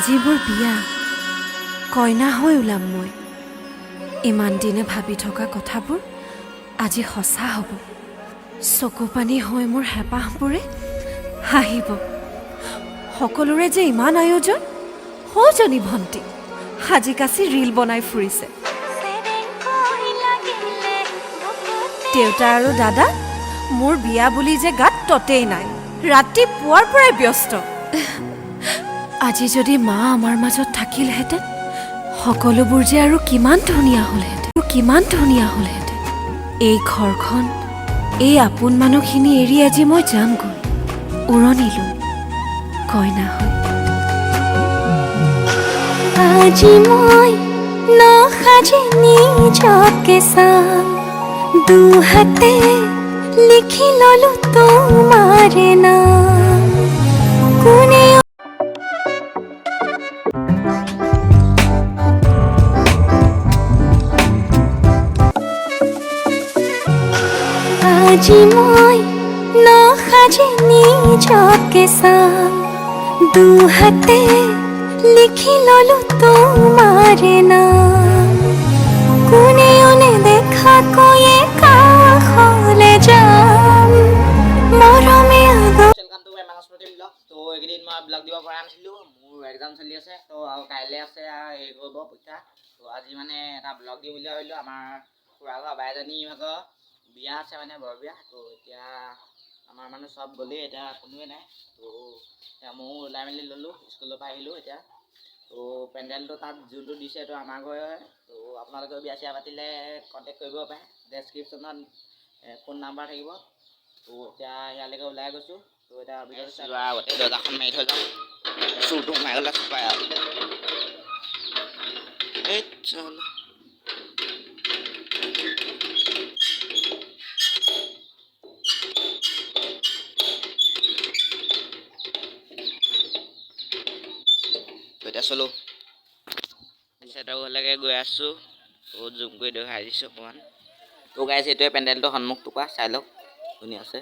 আজি মোৰ বিয়া কইনা হৈ ওলাম মই ইমান দিনে ভাবি থকা কথাবোৰ আজি সঁচা হ'ব চকু পানী হৈ মোৰ হেঁপাহবোৰে হাঁহিব সকলোৰে যে ইমান আয়োজন সৌজনী ভণ্টি সাজি কাচি ৰীল বনাই ফুৰিছে দেউতা আৰু দাদা মোৰ বিয়া বুলি যে গাত ততেই নাই ৰাতিপুৱাৰ পৰাই ব্যস্ত আজি যদি মা আমাৰ মাজত থাকিলহেঁতেন সকলোবোৰ যে আৰু কিমান ধুনীয়া হ'লহেঁতেন এই ঘৰখন এই আপোন মানুহখিনি এৰি আজি মই যামগৈ উৰণিলৈ কইনা হৈ আজি মই নসাজি নিজকে চাম দুহাতে লিখি ললো তোমাৰে নাম কোনে আজি মই নসাজি নিজকে চাম দুহাতে লিখি ললো তোমাৰে নাম কোনে দেখা কৈয়ে কাষলে যাম মৰমে তো এইকেইদিন মই ব্লগ দিব পৰা নাছিলোঁ মোৰ এক্সাম চলি আছে তো আৰু কাইলৈ আছে হেৰি কৰিব পৰীক্ষা তো আজি মানে এটা ব্লগ দিম বুলি ভাবিলোঁ আমাৰ খুৰা ঘৰ বাইজনী ভাগৰ বিয়া আছে মানে বৰ বিয়া তো এতিয়া আমাৰ মানুহ চব গ'লেই এতিয়া কোনোৱে নাই তো এতিয়া ময়ো ওলাই মেলি ল'লোঁ স্কুলৰ পৰা আহিলোঁ এতিয়া তো পেণ্ডেলটো তাত যোনটো দিছে এইটো আমাৰ ঘৰে হয় তো আপোনালোকেও বিয়া চিয়া পাতিলে কণ্টেক্ট কৰিব পাৰে ডেছক্ৰিপশ্যনত ফোন নাম্বাৰ থাকিব তো এতিয়া ইয়ালৈকে ওলাই গৈছোঁ তো এতিয়া ভিডিঅ'টো যোৱাৰ আগতে দৰ্জাখন মাৰি থৈ যাওঁ চুৰটো সোমাই গ'লে পায় আৰু এই চল এতিয়া চলো চেটাৰ ঘৰলৈকে গৈ আছোঁ বহুত জুম কৰি দেখাই দিছোঁ অকণমান তো গাইছে এইটোৱে পেণ্ডেলটো সন্মুখটো পৰা চাই লওক ধুনীয়া আছে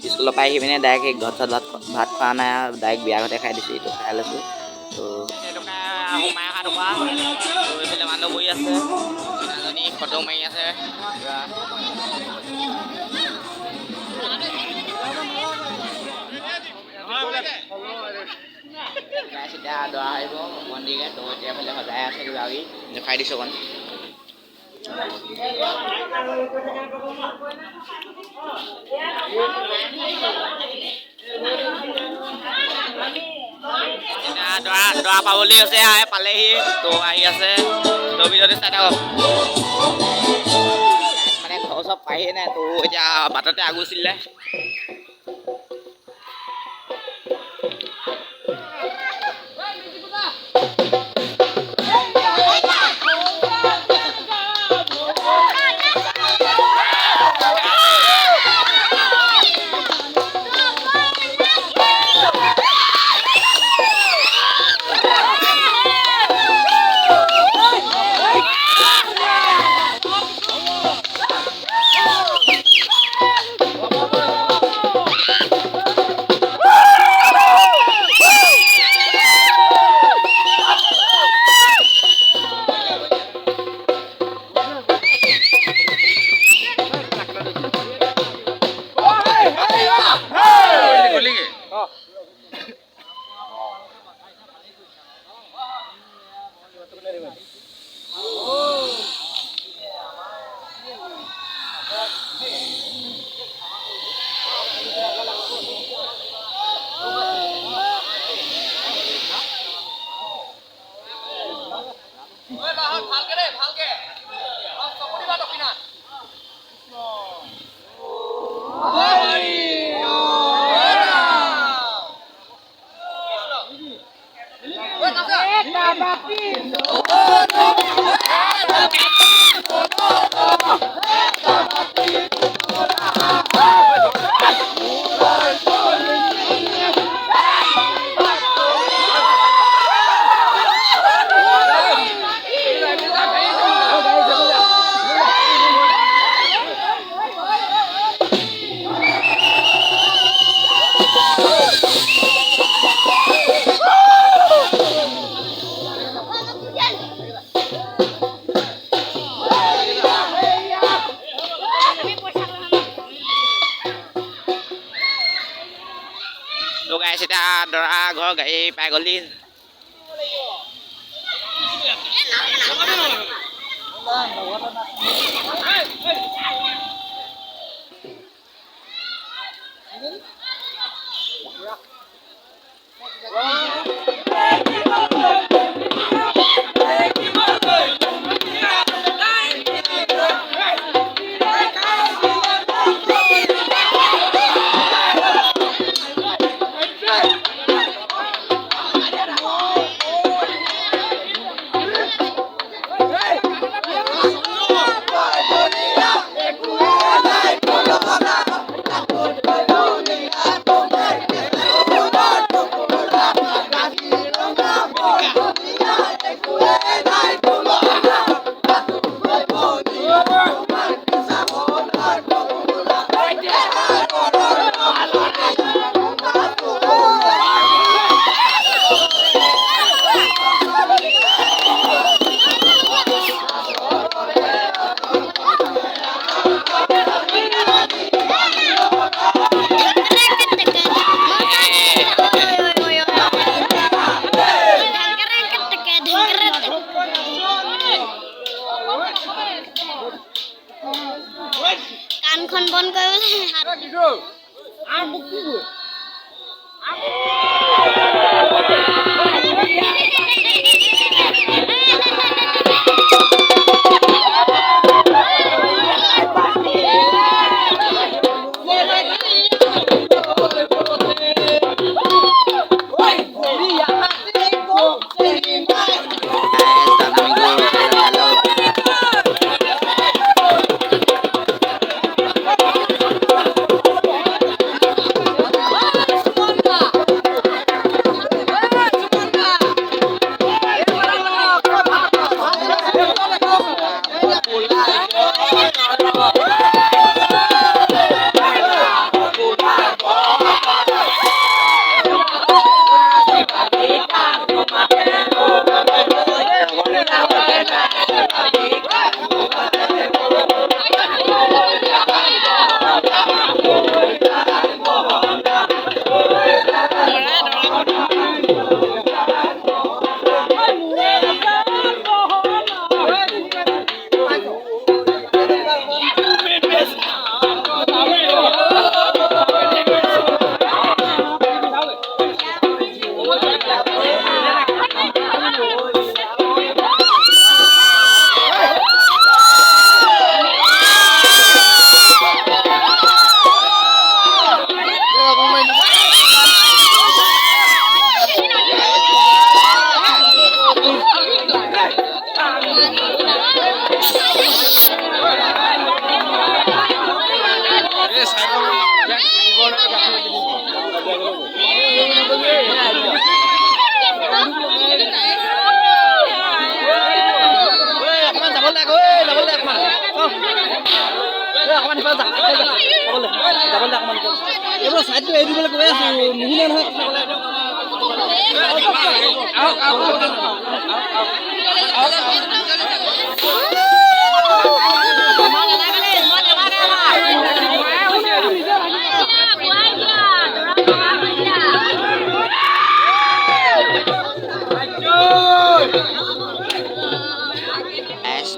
স্কুলৰ পৰা আহি পিনে ডাইৰেক্ট ঘৰত ভাত খোৱা নাই আৰু ডাইৰেক্ট বিয়া ঘৰতে খাই দিছোঁ এইটো খাই লৈছোঁ তো এইফালে মানুহ বহি আছে এজনী ফটো মাৰি আছে এতিয়া দৰা আহিব মন্দিৰে তো এতিয়া ফালে সজাই আছে কিবা কিবি দেখাই দিছোঁ অকণ দৰা পাবলৈ আছে পালেহি তো আহি আছে তো ভিডিঅ'টো চাই থাকক মানে ঘৰ চব পাহিয়ে নাই তো এতিয়া বাটতে আগুচিলে দৰা ঘৰ গাড়ী পাই গ'লি কাণখন বন্ধ কৰিবলৈ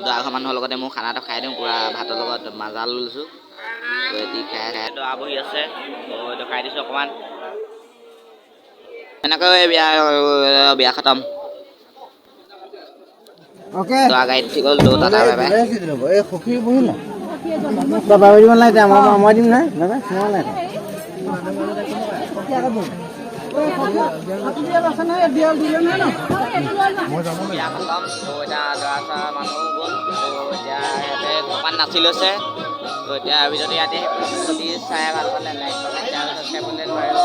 দৰা মানুহৰ লগতে মই খানাটো খাই দিওঁ পুৰা ভাতৰ লগত মাজা লৈছোঁ দি খাই খাই দৰা বহি আছে এইটো খাই দিছোঁ অকণমান এনেকৈ বিয়া খতম দৰা গাড়ীত উঠি গ'ল দাদা বাই বাই মই দিম নহয় দাদা বিয়া খতম এতিয়া দৰা চৰা মানুহ গ'ল এতিয়া সিহঁতে অকণমান নাচি লৈছে এতিয়া যদি ইয়াতে যদি চাই ভাল পালে লাইক কমেণ্ট শ্বেয়াৰ ছাবস্ক্ৰাইব কৰিলে